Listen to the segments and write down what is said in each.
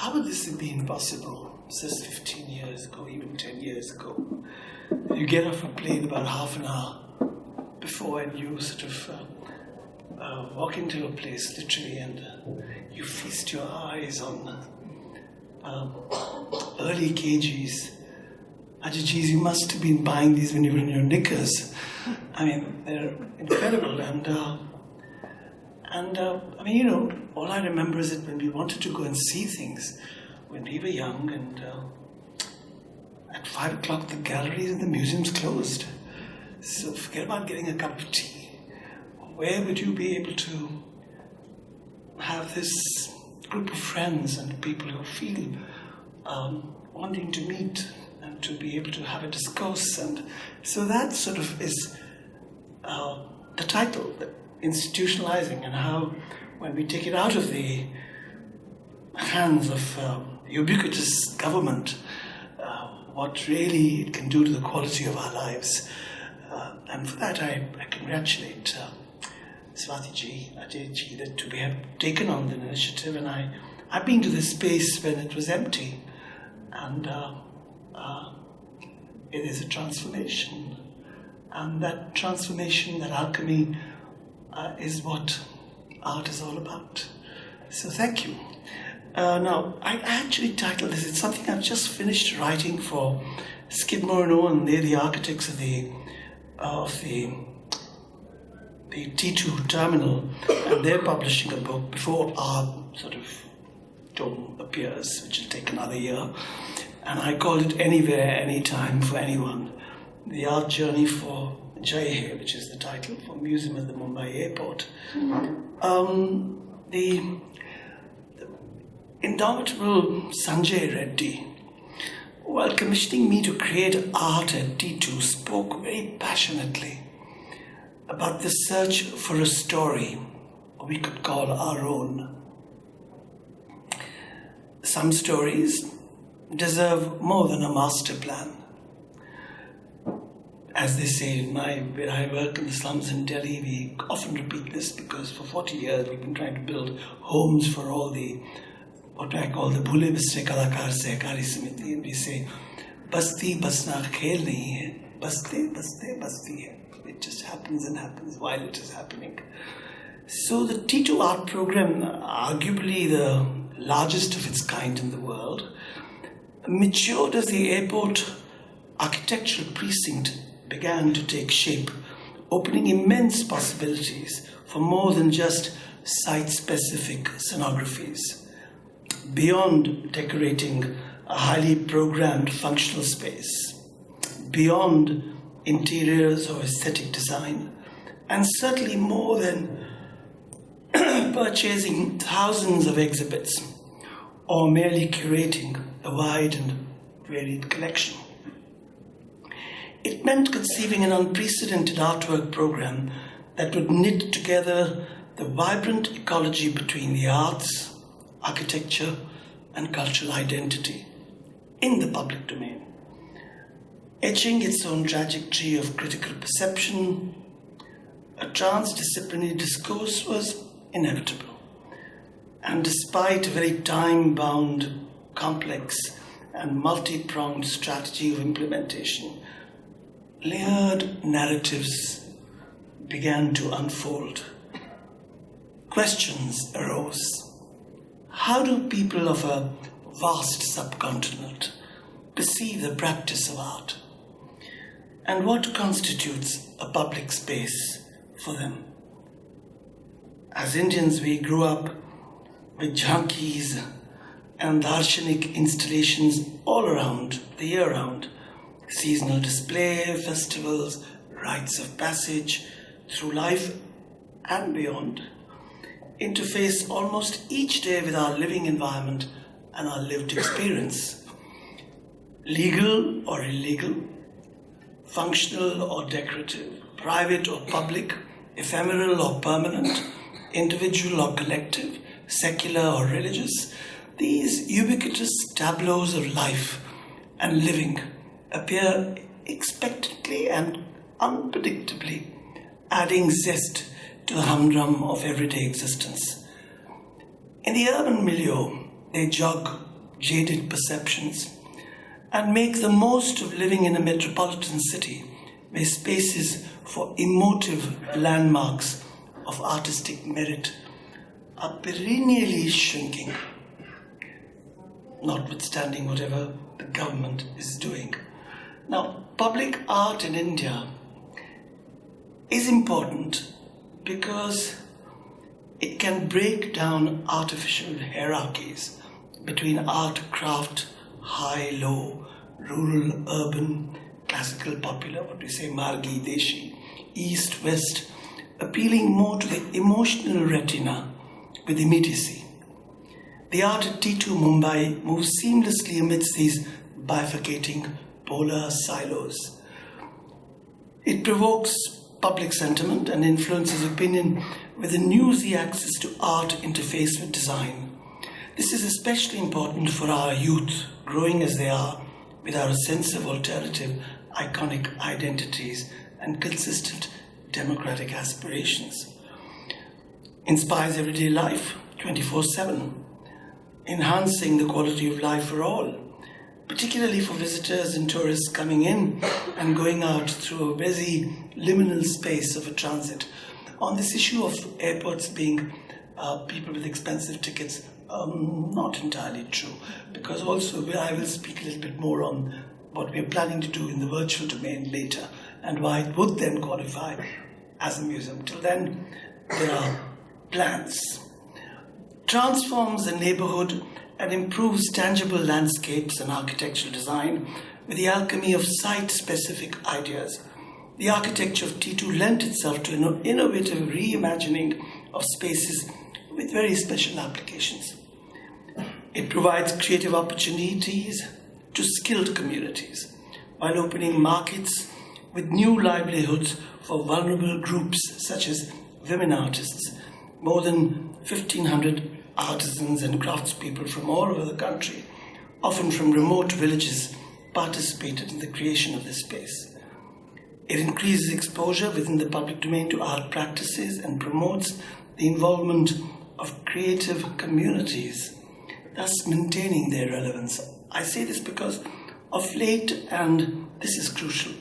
how would this have been possible just 15 years ago, even 10 years ago? You get off a plane about half an hour before and you sort of walk into a place literally and you feast your eyes on early KGs. Geez, you must have been buying these when you were in your knickers. I mean, they're incredible. And I mean, you know, all I remember is that when we wanted to go and see things, when we were young, and at 5 o'clock the galleries and the museums closed. So forget about getting a cup of tea. Where would you be able to have this group of friends and people who feel wanting to meet and to be able to have a discourse? And so that sort of is the title, institutionalizing, and how when we take it out of the hands of ubiquitous government, what really it can do to the quality of our lives. And for that I congratulate Swati-ji, Ajay-ji, that we have taken on the initiative. And I've been to this space when it was empty, and it is a transformation. And that transformation, that alchemy, is what art is all about. So thank you. Now, I actually titled this, it's something I've just finished writing for Skidmore and Owen. They're the architects of the T2 terminal, and they're publishing a book before our sort of tome appears, which will take another year. And I called it Anywhere, Anytime for Anyone, the art journey for Jai, which is the title, for Museum of the Mumbai Airport. The indomitable Sanjay Reddy, while commissioning me to create art at T2, spoke very passionately about the search for a story we could call our own. Some stories deserve more than a master plan. As they say, where I work in the slums in Delhi, we often repeat this because for 40 years we've been trying to build homes for all the, what I call the Bhule Bistre Kalakar Sehkari Samiti, and we say, Basti basna khel nahi hai, baste baste basti hai. It just happens and happens while it is happening. So the T2 art program, arguably the largest of its kind in the world, matured as the airport architectural precinct began to take shape, opening immense possibilities for more than just site-specific scenographies. Beyond decorating a highly programmed functional space, beyond interiors or aesthetic design, and certainly more than purchasing thousands of exhibits or merely curating a wide and varied collection. It meant conceiving an unprecedented artwork program that would knit together the vibrant ecology between the arts, architecture, and cultural identity in the public domain. Etching its own trajectory of critical perception, a transdisciplinary discourse was inevitable. And despite a very time-bound, complex, and multi-pronged strategy of implementation, layered narratives began to unfold. Questions arose. How do people of a vast subcontinent perceive the practice of art? And what constitutes a public space for them? As Indians, we grew up with jhankies and darshanik installations all around, the year round. Seasonal display, festivals, rites of passage through life and beyond. Interface almost each day with our living environment and our lived experience. Legal or illegal, functional or decorative, private or public, ephemeral or permanent, individual or collective, secular or religious, these ubiquitous tableaus of life and living appear expectantly and unpredictably, adding zest to the humdrum of everyday existence. In the urban milieu, they jog jaded perceptions, and make the most of living in a metropolitan city where spaces for emotive landmarks of artistic merit are perennially shrinking, notwithstanding whatever the government is doing. Now, public art in India is important because it can break down artificial hierarchies between art, craft, high, low, rural, urban, classical, popular, what we say, margi, deshi, east, west, appealing more to the emotional retina with immediacy. The art at T2 Mumbai moves seamlessly amidst these bifurcating polar silos. It provokes public sentiment and influences opinion with a newsy access to art interface with design. This is especially important for our youth, growing as they are, with our sense of alternative, iconic identities and consistent democratic aspirations. Inspires everyday life 24/7, enhancing the quality of life for all, particularly for visitors and tourists coming in and going out through a busy liminal space of a transit. On this issue of airports being people with expensive tickets, not entirely true, because also I will speak a little bit more on what we are planning to do in the virtual domain later and why it would then qualify as a museum. Till then, there are plans. Transforms the neighborhood and improves tangible landscapes and architectural design with the alchemy of site-specific ideas. The architecture of T2 lent itself to an innovative reimagining of spaces with very special applications. It provides creative opportunities to skilled communities while opening markets with new livelihoods for vulnerable groups such as women artists. More than 1,500 artisans and craftspeople from all over the country, often from remote villages, participated in the creation of this space. It increases exposure within the public domain to art practices and promotes the involvement of creative communities, thus maintaining their relevance. I say this because of late, and this is crucial,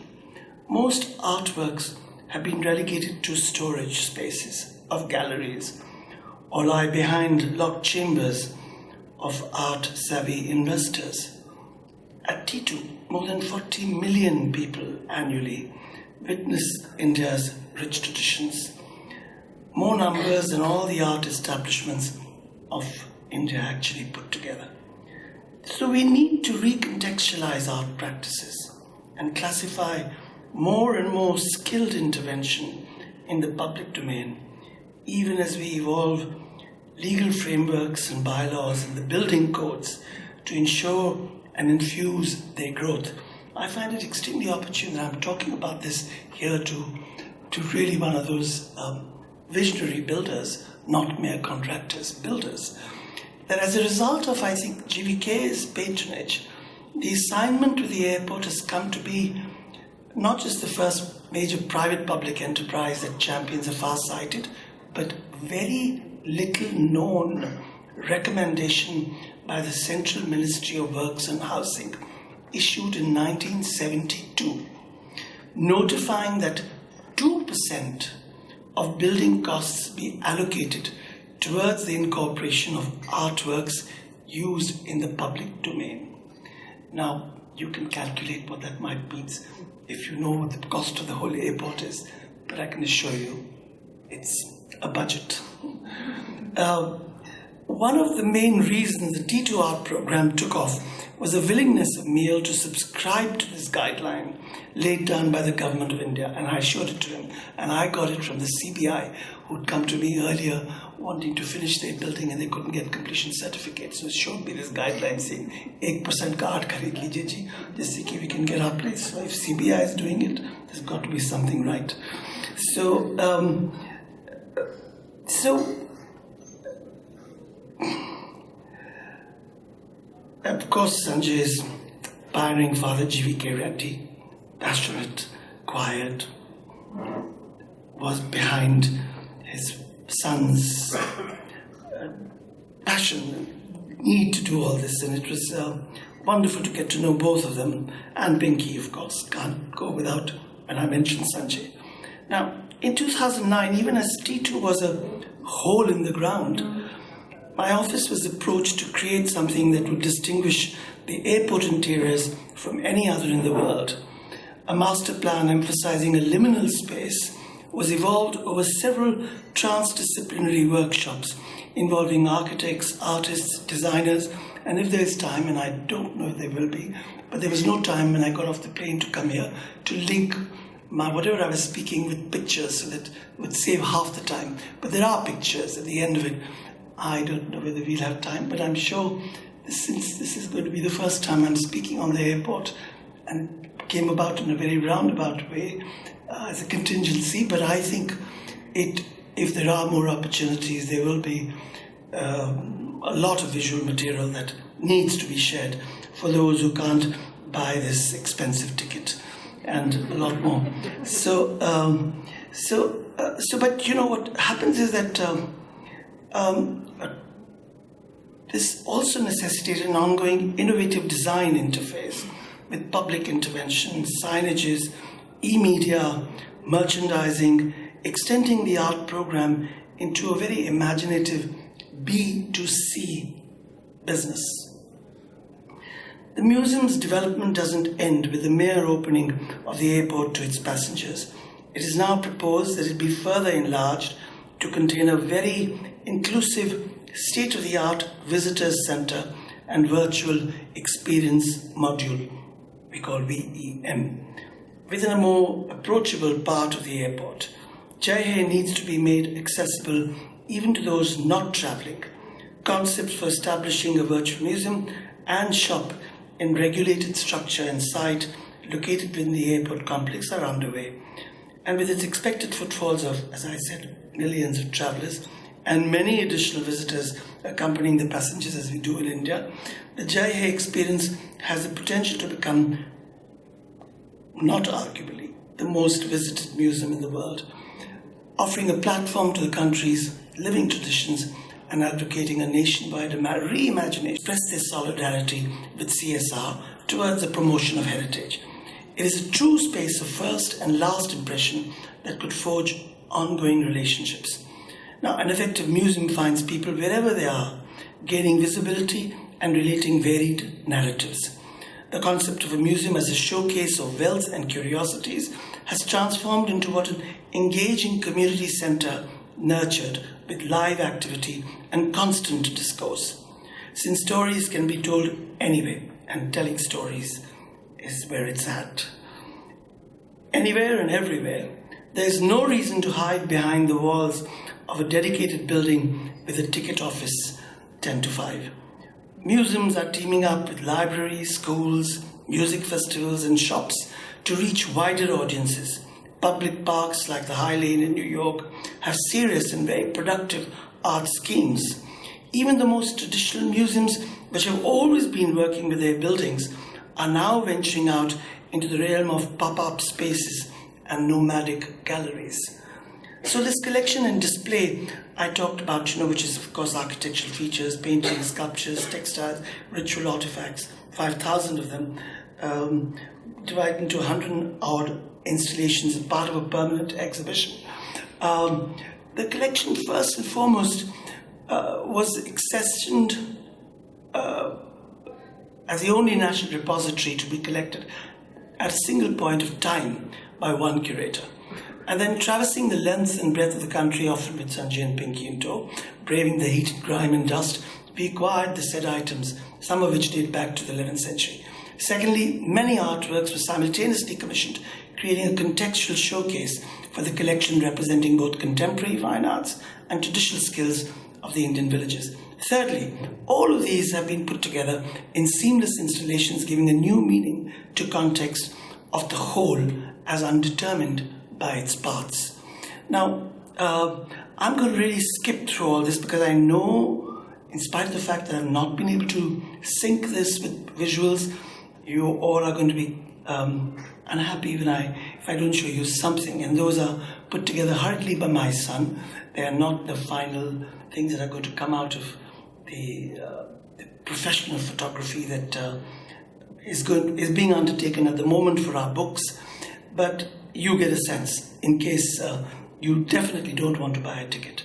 most artworks have been relegated to storage spaces of galleries or lie behind locked chambers of art-savvy investors. At T2, more than 40 million people annually witness India's rich traditions, more numbers than all the art establishments of India actually put together. So we need to recontextualize art practices and classify more and more skilled intervention in the public domain, even as we evolve legal frameworks and bylaws and the building codes to ensure and infuse their growth. I find it extremely opportune that I'm talking about this here to really one of those visionary builders, not mere contractors, builders. That as a result of, I think, GVK's patronage, the assignment to the airport has come to be not just the first major private public enterprise that champions a far-sighted, but very little known recommendation by the Central Ministry of Works and Housing, issued in 1972, notifying that 2% of building costs be allocated towards the incorporation of artworks used in the public domain. Now, you can calculate what that might mean if you know what the cost of the whole airport is, but I can assure you it's a budget. One of the main reasons the T2 art program took off was the willingness of MEAL to subscribe to this guideline laid down by the government of India, and I showed it to him, and I got it from the CBI, who'd come to me earlier wanting to finish their building and they couldn't get completion certificates. So it showed me this guideline saying 1% ka art kharid lijiye ji, jisse ki we can get our place. So if CBI is doing it, there's got to be something right. So of course, Sanjay's pioneering father, GVK Reddy, passionate, quiet, was behind his son's passion, need to do all this, and it was wonderful to get to know both of them, and Pinky, of course, can't go without when I mentioned Sanjay. Now, in 2009, even as T2 was a hole in the ground, my office was approached to create something that would distinguish the airport interiors from any other in the world. A master plan emphasizing a liminal space was evolved over several transdisciplinary workshops involving architects, artists, designers, and if there is time, and I don't know if there will be, but there was no time when I got off the plane to come here to link whatever I was speaking with pictures so that it would save half the time. But there are pictures at the end of it. I don't know whether we'll have time, but I'm sure since this is going to be the first time I'm speaking on the airport, and it came about in a very roundabout way as a contingency, but I think if there are more opportunities, there will be a lot of visual material that needs to be shared for those who can't buy this expensive ticket, and a lot more. But you know what happens is that this also necessitated an ongoing innovative design interface with public intervention, signages, e-media, merchandising, extending the art program into a very imaginative B2C business. The museum's development doesn't end with the mere opening of the airport to its passengers. It is now proposed that it be further enlarged to contain a very inclusive, state-of-the-art visitors center and virtual experience module, we call VEM, within a more approachable part of the airport. Jai Hai needs to be made accessible even to those not traveling. Concepts for establishing a virtual museum and shop in regulated structure and site located within the airport complex are underway. And with its expected footfalls of, as I said, millions of travelers and many additional visitors accompanying the passengers as we do in India, the Jai Hai experience has the potential to become, not arguably, the most visited museum in the world, offering a platform to the country's living traditions and advocating a nationwide reimagination, express their solidarity with CSR towards the promotion of heritage. It is a true space of first and last impression that could forge ongoing relationships. Now, an effective museum finds people wherever they are, gaining visibility and relating varied narratives. The concept of a museum as a showcase of wealth and curiosities has transformed into what an engaging community center nurtured with live activity and constant discourse. Since stories can be told anyway, and telling stories is where it's at. Anywhere and everywhere, there is no reason to hide behind the walls of a dedicated building with a ticket office 10 to 5. Museums are teaming up with libraries, schools, music festivals, and shops to reach wider audiences. Public parks like the High Lane in New York have serious and very productive art schemes. Even the most traditional museums, which have always been working with their buildings, are now venturing out into the realm of pop-up spaces and nomadic galleries. So this collection and display I talked about, which is of course architectural features, paintings, sculptures, textiles, ritual artifacts, 5,000 of them, divided into 100-odd installations as part of a permanent exhibition. The collection, first and foremost, was accessioned as the only national repository to be collected at a single point of time by one curator. And then traversing the length and breadth of the country, often with Sanjay and Pinky in tow, braving the heat, grime and dust, we acquired the said items, some of which date back to the 11th century. Secondly, many artworks were simultaneously commissioned, creating a contextual showcase for the collection representing both contemporary fine arts and traditional skills of the Indian villages. Thirdly, all of these have been put together in seamless installations, giving a new meaning to context of the whole as undetermined by its parts. Now, I'm going to really skip through all this because I know, in spite of the fact that I've not been able to sync this with visuals, you all are going to be unhappy if I don't show you something. And those are put together hurriedly by my son. They are not the final things that are going to come out of the professional photography that is being undertaken at the moment for our books, but you get a sense in case you definitely don't want to buy a ticket.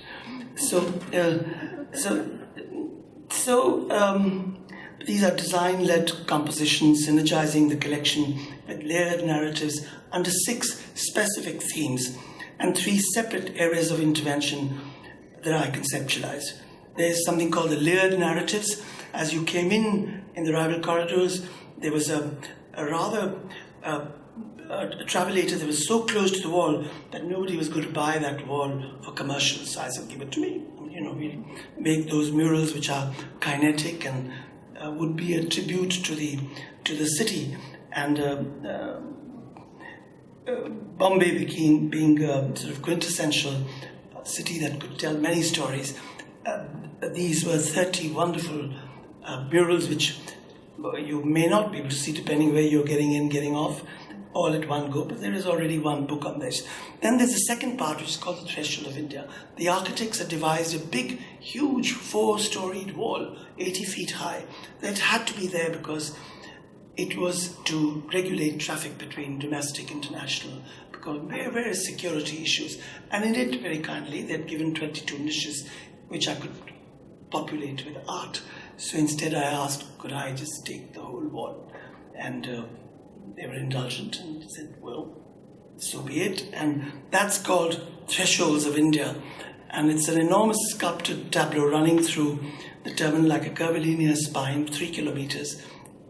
These are design-led compositions, synergizing the collection with layered narratives under 6 specific themes and 3 separate areas of intervention that I conceptualized. There's something called the layered narratives. As you came in the rival corridors, there was a travelator that was so close to the wall that nobody was going to buy that wall for commercial. So I said, give it to me. We'll make those murals which are kinetic and would be a tribute to the city. And Bombay being a sort of quintessential city that could tell many stories. These were 30 wonderful murals which you may not be able to see depending where you're getting in, getting off, all at one go, but there is already one book on this. Then there's a second part which is called the Threshold of India. The architects had devised a big, huge 4-storied wall, 80 feet high, that had to be there because it was to regulate traffic between domestic and international, because various security issues. And in it, very kindly, they'd given 22 niches which I could populate with art. So instead I asked, could I just take the whole wall? And they were indulgent and said, well, so be it. And that's called Thresholds of India. And it's an enormous sculpted tableau running through the terminal like a curvilinear spine, 3 kilometers,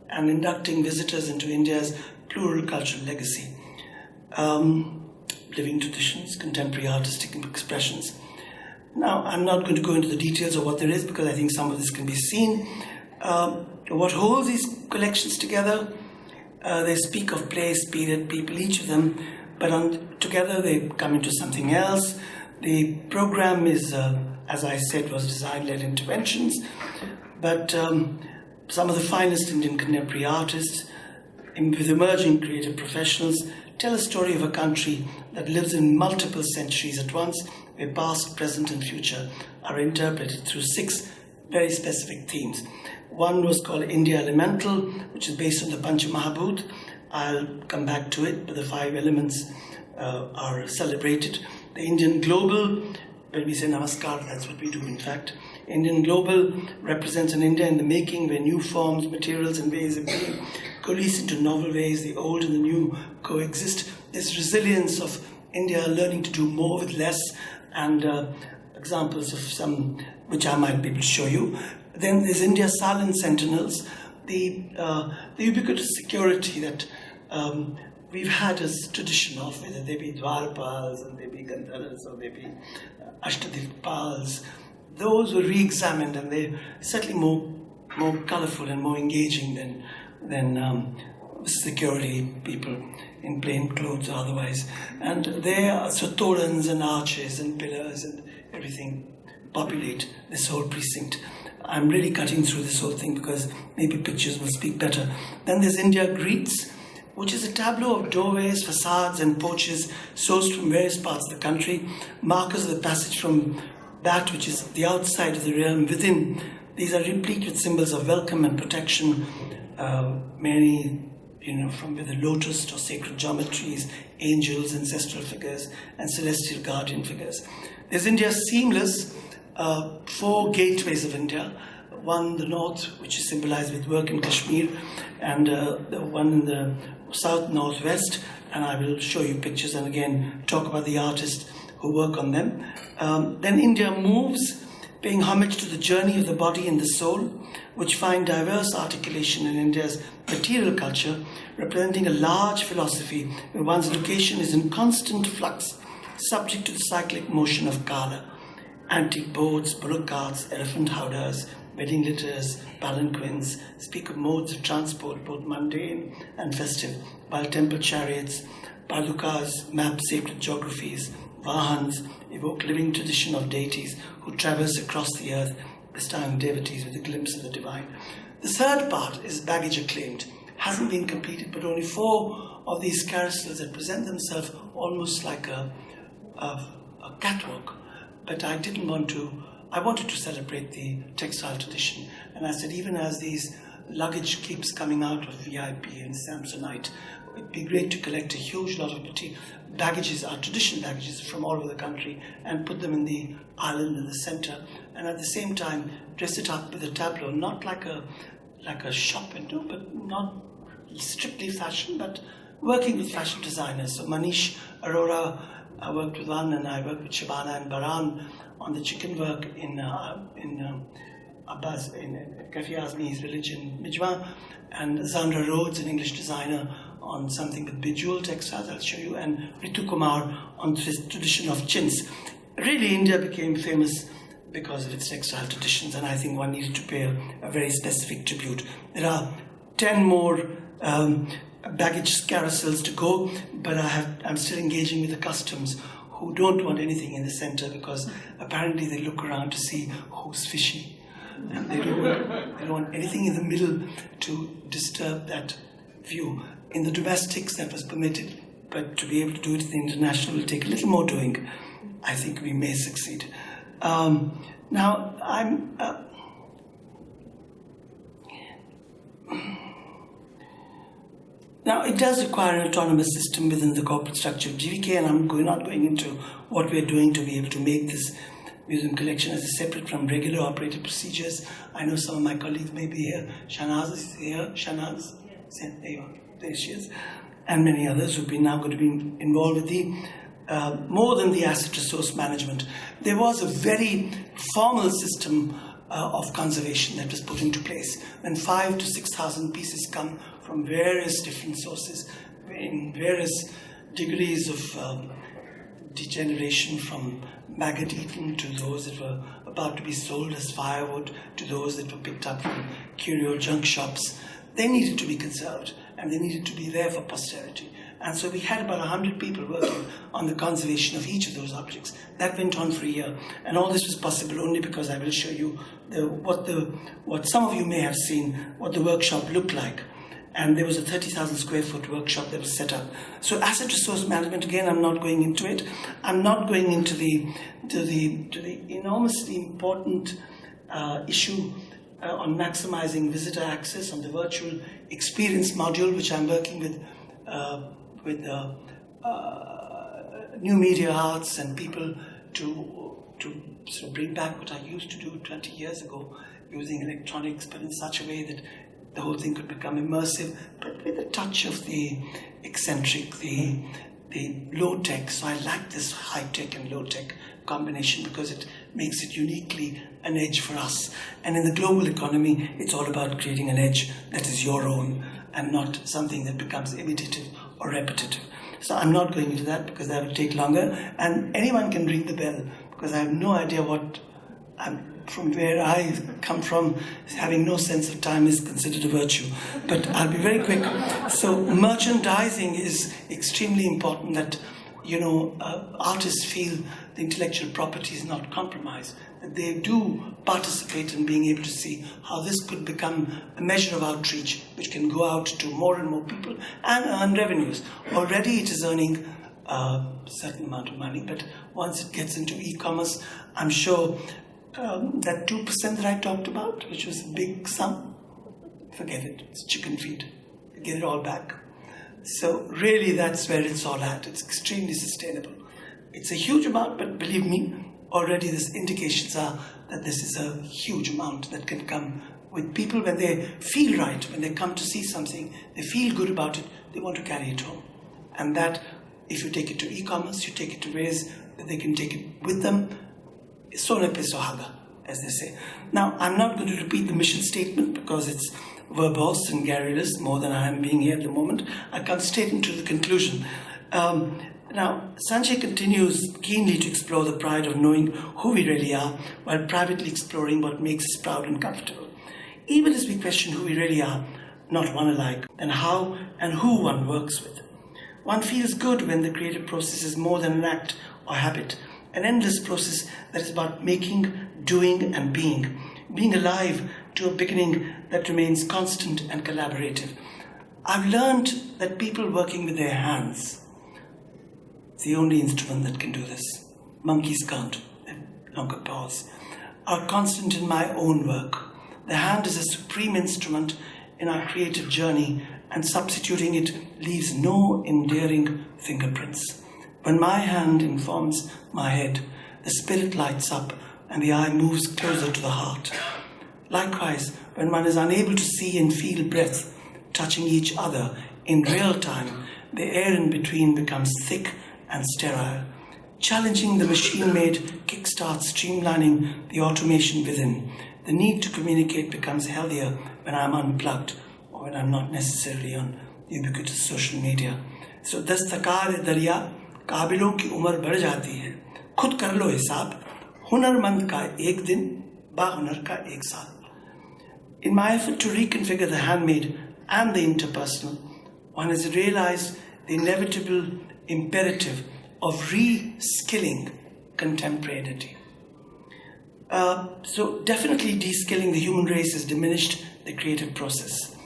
and inducting visitors into India's plural cultural legacy. Living traditions, contemporary artistic expressions. Now, I'm not going to go into the details of what there is because I think some of this can be seen. What holds these collections together? They speak of place, period, people, each of them, but together they come into something else. The program is, as I said, was design-led interventions, but some of the finest Indian contemporary artists with emerging creative professionals tell a story of a country that lives in multiple centuries at once, where past, present, and future are interpreted through 6 very specific themes. One was called India Elemental, which is based on the Panchamahabhut. I'll come back to it, but the 5 elements are celebrated. The Indian Global, when we say Namaskar, that's what we do in fact. Indian Global represents an India in the making where new forms, materials, and ways of being coalesce into novel ways, the old and the new coexist. This resilience of India learning to do more with less, and examples of some which I might be able to show you. Then there's India's Silent Sentinels, the ubiquitous security that we've had as tradition of, whether they be Dwarpals, and they be Gandharas, or they be Ashtadikpals. Those were re-examined, and they're certainly more colourful and more engaging than security people in plain clothes or otherwise. And there are tolans and arches and pillars and everything populate this whole precinct. I'm really cutting through this whole thing because maybe pictures will speak better. Then there's India Greets, which is a tableau of doorways, facades, and porches sourced from various parts of the country, markers of the passage from that which is the outside of the realm within. These are replete with symbols of welcome and protection, many, from whether lotus or sacred geometries, angels, ancestral figures, and celestial guardian figures. There's India Seamless, 4 gateways of India. One, the north, which is symbolized with work in Kashmir, and the one in the south-northwest, and I will show you pictures and again talk about the artists who work on them. Then India Moves, paying homage to the journey of the body and the soul, which find diverse articulation in India's material culture, representing a large philosophy where one's location is in constant flux, subject to the cyclic motion of Kala. Antique boats, bullock carts, elephant howdahs, wedding litters, palanquins speak of modes of transport, both mundane and festive, while temple chariots, padukas map sacred geographies, vahans evoke living tradition of deities who traverse across the earth, bestowing devotees with a glimpse of the divine. The third part is baggage acclaimed. Hasn't been completed, but only 4 of these carousels that present themselves almost like a catwalk. But I didn't want to I wanted to celebrate the textile tradition. And I said, even as these luggage keeps coming out of VIP and Samsonite, it'd be great to collect a huge lot of baggages, our traditional baggages from all over the country, and put them in the island in the center. And at the same time, dress it up with a tableau, not like a shop window, but not strictly fashion, but working with fashion designers. So Manish Arora, I worked with one, and I worked with Shabana and Baran on the chicken work in Abbas, in Kafi Azmi's village in Mijwa, and Zandra Rhodes, an English designer, on something with bejeweled textiles, I'll show you, and Ritu Kumar on this tradition of chintz. Really, India became famous because of its textile traditions, and I think one needed to pay a very specific tribute. There are 10 more baggage carousels to go, but I'm still engaging with the customs who don't want anything in the center, because apparently they look around to see who's fishy. And they don't want anything in the middle to disturb that view. In the domestics, that was permitted, but to be able to do it in the international will take a little more doing. I think we may succeed. Now, Now, it does require an autonomous system within the corporate structure of GVK, and I'm not going into what we're doing to be able to make this museum collection as separate from regular operated procedures. I know some of my colleagues may be here. Shanaz is here. Shanaz? Yeah. There she is. And many others who've been now going to be involved with the more than the asset resource management. There was a very formal system of conservation that was put into place. When 5,000 to 6,000 pieces come from various different sources, in various degrees of degeneration, from maggot-eaten to those that were about to be sold as firewood, to those that were picked up from curio junk shops, they needed to be conserved, and they needed to be there for posterity. And so we had about 100 people working on the conservation of each of those objects. That went on for a year. And all this was possible only because I will show you what some of you may have seen, what the workshop looked like. And there was a 30,000 square foot workshop that was set up. So asset resource management, again, I'm not going into it. I'm not going into the enormously important issue on maximizing visitor access on the virtual experience module, which I'm working with new media arts and people to sort of bring back what I used to do 20 years ago, using electronics, but in such a way that the whole thing could become immersive, but with a touch of the eccentric, the low-tech. So I like this high-tech and low-tech combination because it makes it uniquely an edge for us. And in the global economy, it's all about creating an edge that is your own and not something that becomes imitative or repetitive. So I'm not going into that because that will take longer. And anyone can ring the bell because I have no idea from where I come from, having no sense of time is considered a virtue. But I'll be very quick. So merchandising is extremely important, that, artists feel the intellectual property is not compromised, that they do participate in being able to see how this could become a measure of outreach, which can go out to more and more people and earn revenues. Already it is earning a certain amount of money, but once it gets into e-commerce, I'm sure that 2% that I talked about, which was a big sum, forget it, it's chicken feed. Get it all back. So really that's where it's all at. It's extremely sustainable. It's a huge amount, but believe me, already these indications are that this is a huge amount that can come with people when they feel right, when they come to see something, they feel good about it, they want to carry it home. And that, if you take it to e-commerce, you take it to ways that they can take it with them, Sone pe sohaga, as they say. Now, I'm not going to repeat the mission statement because it's verbose and garrulous more than I am being here at the moment. I come straight into the conclusion. Now, Sanjay continues keenly to explore the pride of knowing who we really are while privately exploring what makes us proud and comfortable. Even as we question who we really are, not one alike, and how and who one works with. One feels good when the creative process is more than an act or habit, an endless process that is about making, doing, and being alive to a beginning that remains constant and collaborative. I've learned that people working with their hands, it's the only instrument that can do this. Monkeys can't. Longer pause. are constant in my own work. The hand is a supreme instrument in our creative journey, and substituting it leaves no endearing fingerprints. When my hand informs my head, the spirit lights up and the eye moves closer to the heart. Likewise, when one is unable to see and feel breath touching each other in real time, the air in between becomes thick and sterile. Challenging the machine-made kickstarts streamlining the automation within. The need to communicate becomes healthier when I'm unplugged or when I'm not necessarily on the ubiquitous social media. So दस्तकार दरिया काबिलों की उम्र बढ़ जाती है. खुद कर लो हिसाब, हुनरमंद का एक दिन, बाहुनर का एक साल. In my effort to reconfigure the handmade and the interpersonal, one has realized the inevitable imperative of re-skilling contemporaneity. So definitely de-skilling the human race has diminished the creative process.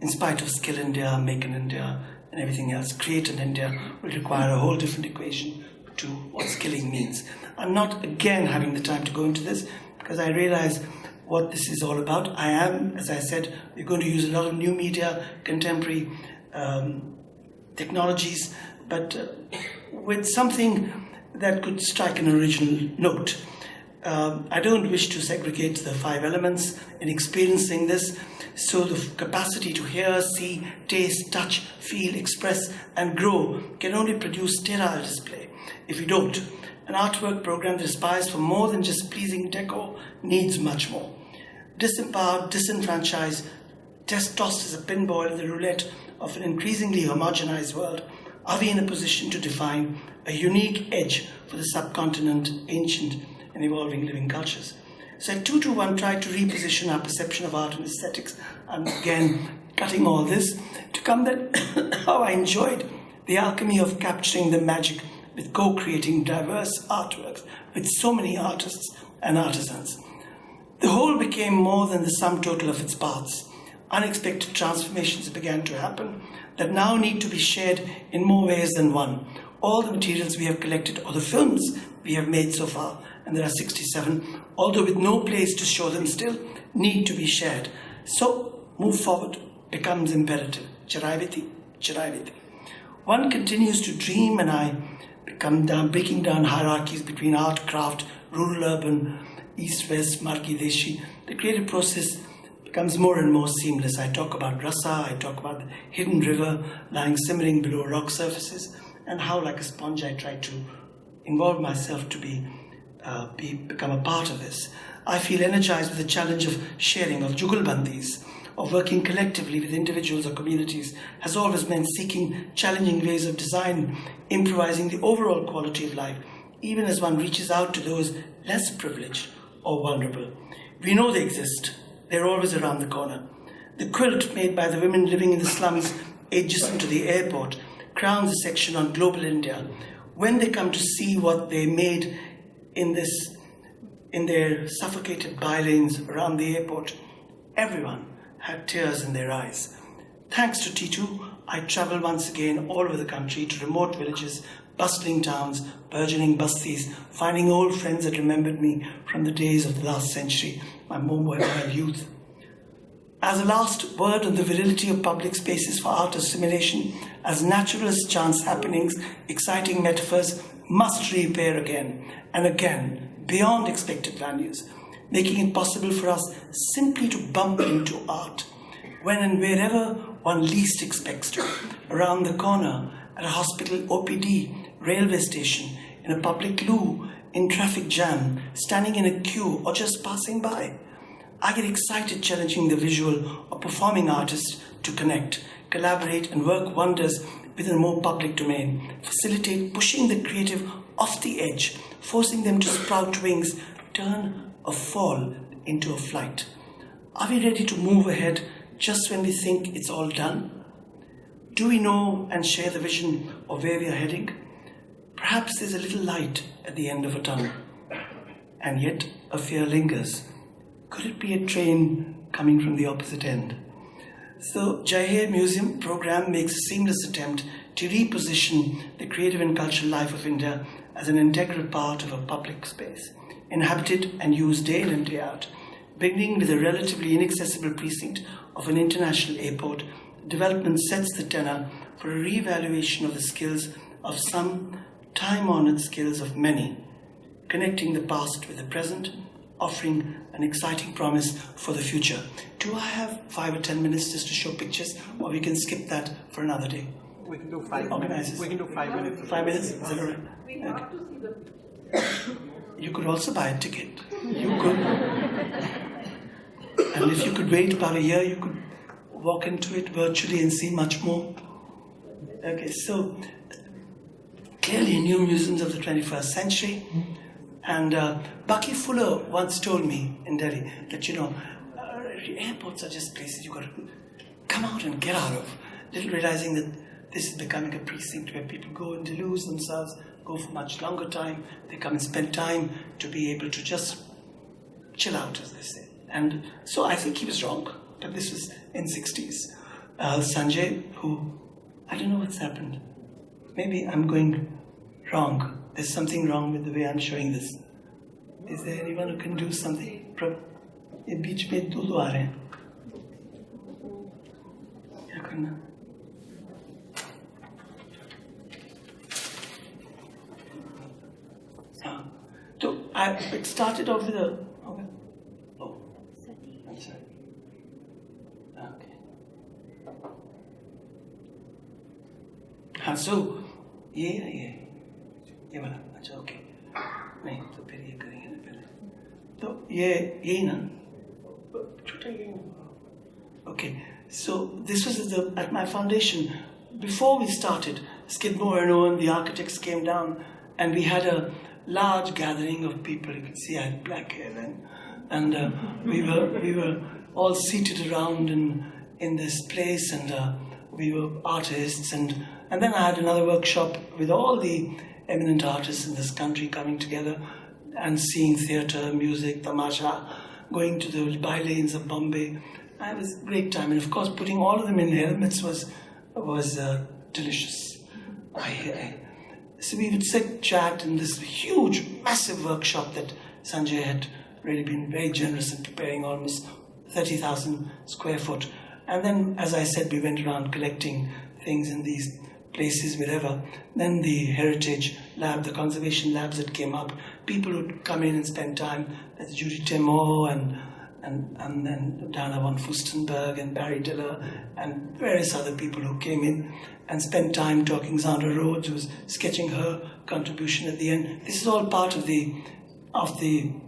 In spite of Skill India, Make in India, and everything else, Create in India will require a whole different equation to what skilling means. I'm not again having the time to go into this because I realize what this is all about. I am, as I said, we're going to use a lot of new media, contemporary technologies, but with something that could strike an original note. I don't wish to segregate the 5 elements in experiencing this, so the capacity to hear, see, taste, touch, feel, express, and grow can only produce sterile display if we don't. An artwork program that aspires for more than just pleasing decor needs much more. Disempowered, disenfranchised, tossed as a pinball in the roulette of an increasingly homogenized world, are we in a position to define a unique edge for the subcontinent, ancient and evolving living cultures? So at 221 tried to reposition our perception of art and aesthetics. I'm again cutting all this to come that how I enjoyed the alchemy of capturing the magic with co-creating diverse artworks with so many artists and artisans. The whole became more than the sum total of its parts. Unexpected transformations began to happen that now need to be shared in more ways than one. All the materials we have collected, or the films we have made so far, and there are 67, although with no place to show them still, need to be shared. So, move forward becomes imperative. Charaiviti, charaiviti. One continues to dream, and I breaking down hierarchies between art, craft, rural, urban, east, west, marki, deshi. The creative process becomes more and more seamless. I talk about rasa, I talk about the hidden river lying simmering below rock surfaces, and how, like a sponge, I try to involve myself to become a part of this. I feel energized with the challenge of sharing, of jugalbandis, of working collectively with individuals or communities has always meant seeking challenging ways of design, improvising the overall quality of life, even as one reaches out to those less privileged or vulnerable. We know they exist. They're always around the corner. The quilt made by the women living in the slums adjacent to the airport crowns a section on Global India. When they come to see what they made in their suffocated bylanes around the airport, everyone had tears in their eyes. Thanks to T2, I travel once again all over the country to remote villages, bustling towns, burgeoning bastis, finding old friends that remembered me from the days of the last century, my Mumbai youth. As a last word on the virility of public spaces for art assimilation, as natural as chance happenings, exciting metaphors must reappear again and again, beyond expected values, making it possible for us simply to bump into art when and wherever one least expects to, around the corner, at a hospital OPD, railway station, in a public loo, in traffic jam, standing in a queue, or just passing by. I get excited challenging the visual or performing artist to connect, collaborate, and work wonders within a more public domain, facilitate pushing the creative off the edge, forcing them to sprout wings, turn a fall into a flight. Are we ready to move ahead just when we think it's all done? Do we know and share the vision of where we are heading? Perhaps there's a little light at the end of a tunnel, and yet a fear lingers. Could it be a train coming from the opposite end? So, Jaihir Museum program makes a seamless attempt to reposition the creative and cultural life of India as an integral part of a public space, inhabited and used day in and day out. Beginning with a relatively inaccessible precinct of an international airport, development sets the tenor for a re-evaluation of the skills of some, time-honored skills of many, connecting the past with the present, offering an exciting promise for the future. Do I have 5 or 10 minutes just to show pictures, or we can skip that for another day? We can do 5 minutes. We can do 5 minutes. 5 minutes? Is that all right? We have to see the picture. You could also buy a ticket. You could. And if you could wait about a year, you could walk into it virtually and see much more. Okay, so clearly new museums of the 21st century. And Bucky Fuller once told me in Delhi that, airports are just places you've got to come out and get out of, little realizing that this is becoming a precinct where people go and delude themselves, go for much longer time. They come and spend time to be able to just chill out, as they say. And so I think he was wrong, but this was in 60s. Sanjay, who, I don't know what's happened. Maybe I'm going wrong. There's something wrong with the way I'm showing this. Is there anyone who can do something? ये बीच में दो आ रहे हैं. क्या करना? So it started off with a. Oh, I'm sorry. Okay. So ये वाला अच्छा ओके नहीं तो फिर ये करेंगे ना पहले तो ये यही ना छोटा यही ना okay. So this was at my foundation. Before we started, Skidmore and Owen, the architects, came down, and we had a large gathering of people. You can see I had black hair then, and we were all seated around in this place, and we were artists, and then I had another workshop with all the eminent artists in this country coming together and seeing theatre, music, tamasha, going to the by-lanes of Bombay. It was a great time, and of course putting all of them in helmets was delicious. So we would sit, chat in this huge, massive workshop that Sanjay had really been very generous in preparing, almost 30,000 square foot. And then, as I said, we went around collecting things in these places, wherever. Then the heritage lab, the conservation labs that came up, people would come in and spend time. That's Judy Temo and then Dana von Fustenberg and Barry Diller and various other people who came in and spent time talking. Zandra Rhodes was sketching her contribution at the end. This is all part of the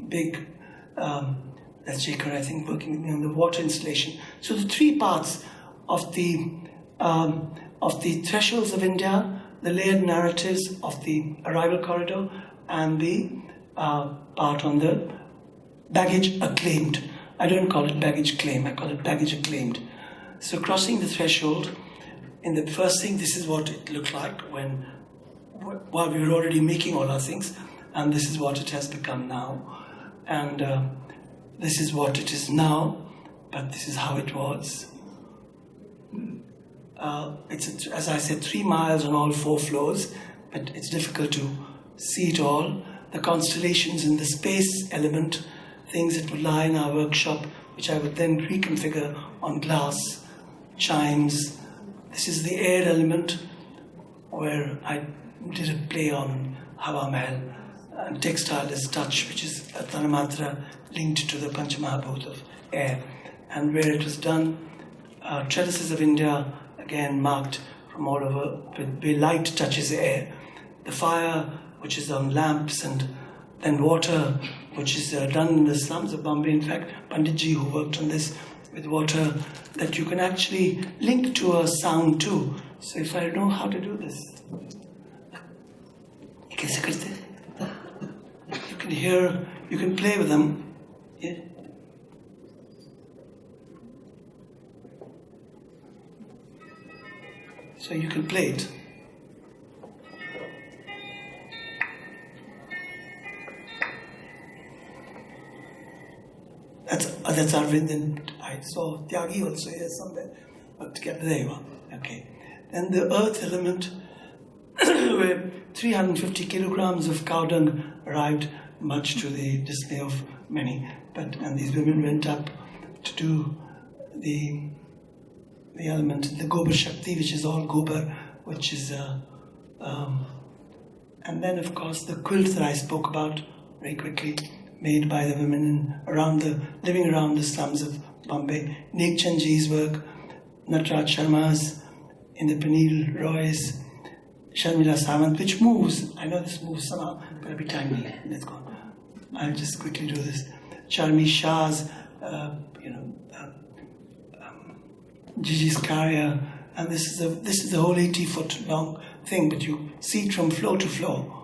big, that's Jaker, I think, working with me on the water installation. So the three parts of the thresholds of India, the layered narratives of the arrival corridor, and the part on the baggage acclaimed. I don't call it baggage claim, I call it baggage acclaimed. So crossing the threshold, in the first thing, this is what it looked like while we were already making all our things, and this is what it has become now. And this is what it is now, but this is how it was. It's, as I said, 3 miles on all 4 floors, but it's difficult to see it all. The constellations in the space element, things that would lie in our workshop, which I would then reconfigure on glass, chimes. This is the air element, where I did a play on Hawa Mahal, and textile is touch, which is a Tanamatra linked to the Panchamahabhut of air. And where it was done, trellises of India, again marked from all over, where light touches air. The fire, which is on lamps, and then water, which is done in the slums of Bombay. In fact, Panditji, who worked on this with water, that you can actually link to a sound too. So if I know how to do this, you can hear, you can play with them. Yeah. So you can play it. That's Arvind, and I saw Tyagi also here somewhere. But there you are. Okay. Then the earth element, where 350 kilograms of cow dung arrived, much to the dismay of many. And these women went up to do the element, the Gobar Shakti, which is all Gobar, which is, and then of course the quilts that I spoke about very quickly, made by the women living around the slums of Bombay. Nek Chandji's work, Natraj Sharma's, in the Panil Roy's, Sharmila Samant, which moves. I know this moves somehow, but it'll be timely. Let's go. I'll just quickly do this. Charmi Shah's, Gigi's Karya, and this is the whole 80-foot long thing, but you see it from floor to floor.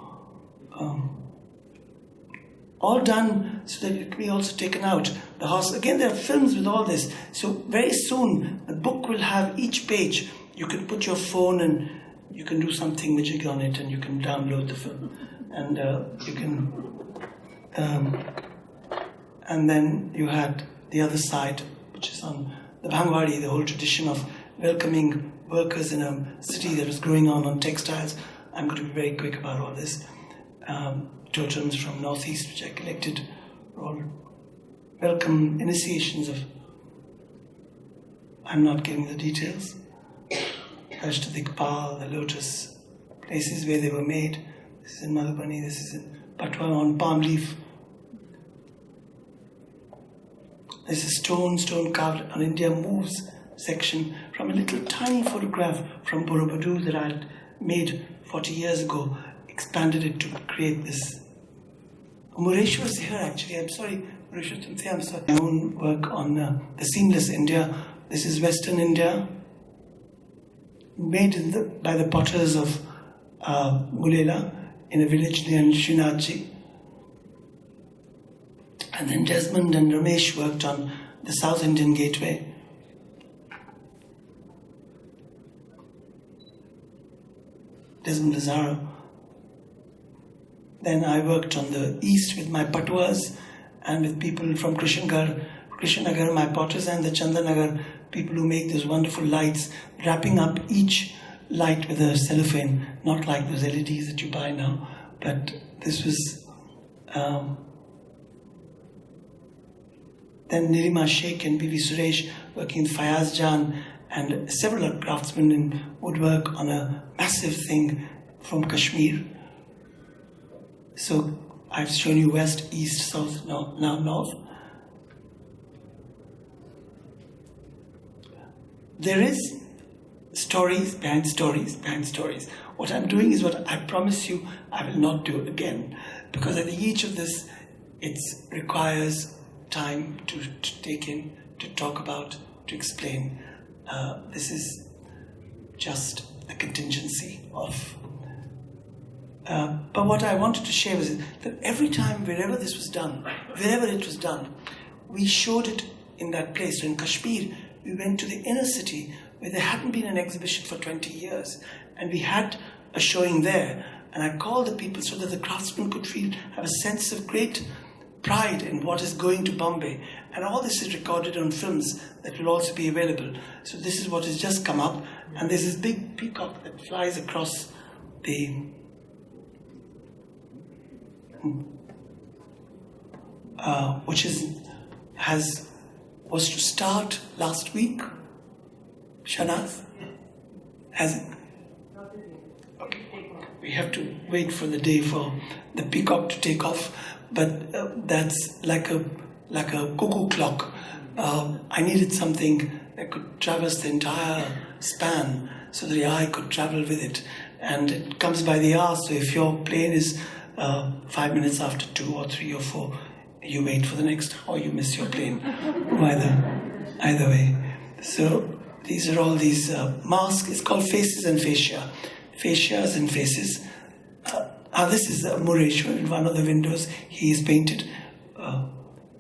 All done so that it can be also taken out. The horse, again, there are films with all this. So very soon, the book will have each page. You can put your phone and you can do something magic on it, and you can download the film. And you can... and then you had the other side, which is on the Bhangwadi, the whole tradition of welcoming workers in a city that was growing on textiles. I'm going to be very quick about all this. Totems from Northeast, which I collected, all welcome initiations of... I'm not giving the details. Ashtadikpal, the lotus, places where they were made. This is in Madhubani, this is in Patwa on palm leaf. There's a stone carved on India Moves section from a little tiny photograph from Borobudur that I had made 40 years ago, expanded it to create this. Mureshwar is here actually, I'm sorry, Mureshwar Tumthe, I'm sorry. My own work on the seamless India. This is Western India, made by the potters of Mulela in a village near Srinathji. And then Desmond and Ramesh worked on the South Indian Gateway. Desmond Lazaro. Then I worked on the east with my patwas and with people from Krishnanagar, my potters, and the Chandanagar people who make those wonderful lights, wrapping up each light with a cellophane, not like those LEDs that you buy now. But this was... Then Nirima Sheikh and B.V. Suresh working with Fayaz Jan and several craftsmen in woodwork on a massive thing from Kashmir. So I've shown you west, east, south, now north. There is stories behind stories behind stories. What I'm doing is what I promise you I will not do again, because I think each of this, it requires time to take in, to talk about, to explain. This is just a contingency of... but what I wanted to share was that every time, wherever this was done, wherever it was done, we showed it in that place. So in Kashmir, we went to the inner city where there hadn't been an exhibition for 20 years, and we had a showing there. And I called the people so that the craftsmen could have a sense of great pride in what is going to Bombay. And all this is recorded on films that will also be available. So this is what has just come up. And there's this big peacock that flies across the... which was to start last week. Shanaz? Has it? Okay. We have to wait for the day for the peacock to take off. But that's like a cuckoo clock. I needed something that could traverse the entire span so that the eye could travel with it. And it comes by the hour, so if your plane is 5 minutes after 2 or 3 or 4, you wait for the next, or you miss your plane. Either way. So these are all these masks. It's called faces and fascia. Fascias and faces. This is Mureshwar in one of the windows. He is painted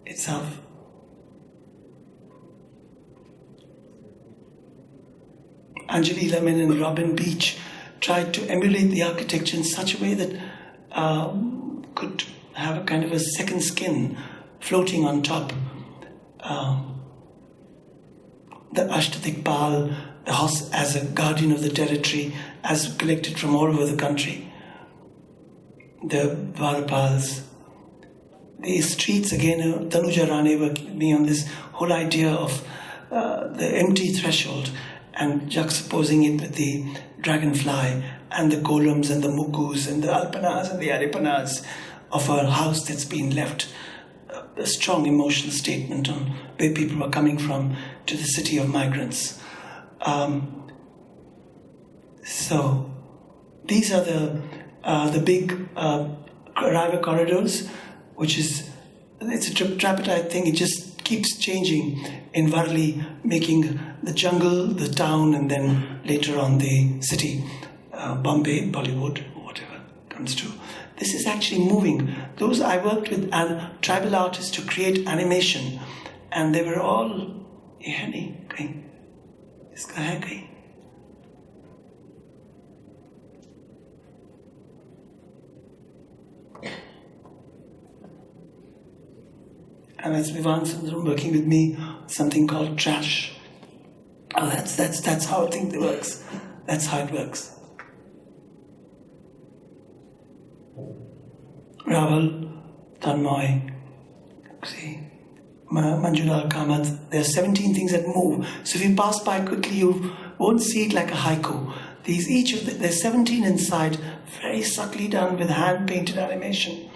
itself. Anjali Lemon and Robin Beach tried to emulate the architecture in such a way that could have a kind of a second skin floating on top. The Ashtadikpal as a guardian of the territory, as collected from all over the country. The Varapals, the streets again. Tanuja Rane worked with me on this whole idea of the empty threshold and juxtaposing it with the dragonfly and the columns and the mukus and the alpanas and the aripanas of a house that's been left. A strong emotional statement on where people were coming from to the city of migrants. So these are the big river corridors, which is, it's a tripartite thing. It just keeps changing in Varli, making the jungle, the town, and then later on the city, Bombay, Bollywood, whatever comes to. This is actually moving. Those I worked with tribal artists to create animation, and they were all. And that's Vivan Sundram working with me, something called Trash. Oh, that's how I think it works. That's how it works. Raval, Tanmoy, see, Manjulal Kamath, there are 17 things that move. So if you pass by quickly, you won't see it like a haiku. There's 17 inside, very subtly done with hand-painted animation.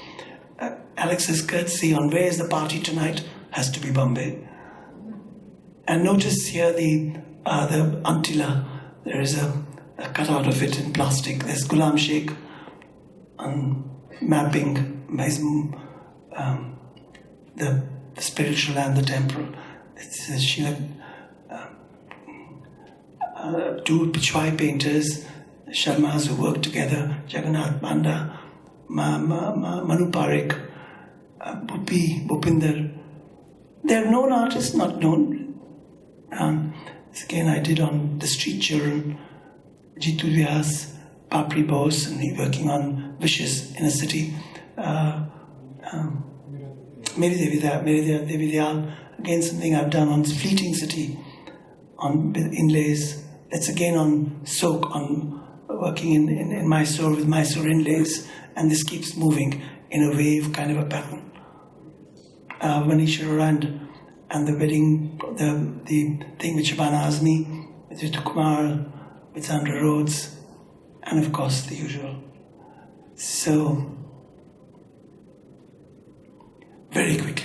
Alex's curtsy on Where is the Party Tonight has to be Bombay. And notice here the Antila, there is a cutout of it in plastic. There's Ghulam Sheikh on mapping the spiritual and the temporal. Two Pichwai painters, Sharmas who work together, Jagannath Banda, Manu Parekh, Bhupinder. They're known artists, not known. This again I did on the street children, Jitu Vyas, Papri Bose, and he working on wishes in a city. Meri Devi Dayal, again something I've done on Fleeting City, on inlays. That's again on Sok, on working in Mysore with Mysore inlays, and this keeps moving in a wave kind of a pattern. Manisha Rand and the wedding, the thing with Shabana Azmi, with Ritu Kumar, with Sandra Rhodes, and of course the usual. So, very quickly.